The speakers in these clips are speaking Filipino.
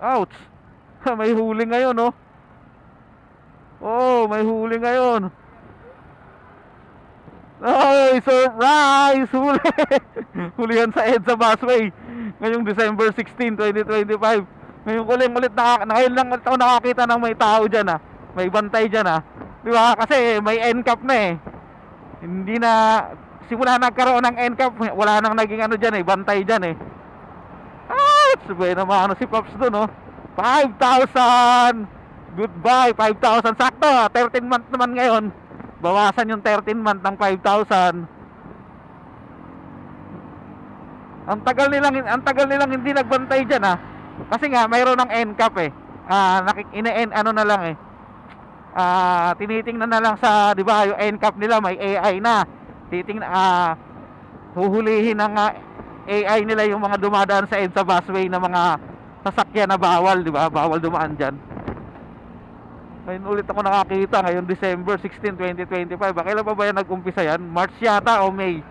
Ouch. May huli ngayon, oh. Oh, may huli ngayon. Ay, surprise! Huli! Hulihan sa EDSA Busway ngayong December 16, 2025. Ngayon ko lang ulit ngayon lang ulit ako nakakita ng may tao dyan, ah. May bantay dyan, ah. Di ba? Kasi may NCAP na eh. Hindi na, simula nagkaroon ng NCAP, wala nang naging ano dyan eh, bantay dyan eh. Ah, sabay naman ano si Pops dun, oh. 5,000! Goodbye, 5,000. Sakto, 13 month naman ngayon. Bawasan yung 13 month ng 5,000. Ang tagal nilang hindi nagbantay diyan, ah. Kasi nga mayroon ng NCAP eh. Ano na lang eh. Tinitingnan na lang sa, 'di ba, yung NCAP nila may AI na. Titingnan huhulihin ng AI nila yung mga dumadaan sa EDSA busway na mga sasakyan na bawal, 'di ba? Bawal dumaan diyan. Ngayon ulit ako nakakita ngayong December 16, 2025. Kailan pa ba yan nag-umpisa yan? March yata o May?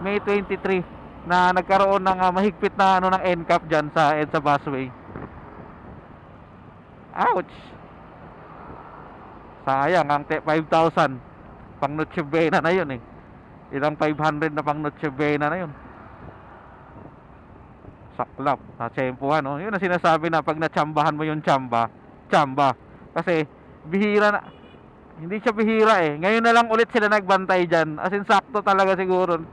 May 23 na nagkaroon ng mahigpit na ano ng NCAP dyan sa EDSA busway. Ouch! Sayang ang 5,000. Pang Noche Buena na yun eh. Ilang 500 na pang Noche Buena na yun. Saklap. Natsempuhan, no? Yun ang sinasabi na pag natsambahan mo yung tsamba. Kasi bihira na, hindi siya bihira eh. Ngayon na lang ulit sila nagbantay dyan. As in sakto talaga siguro.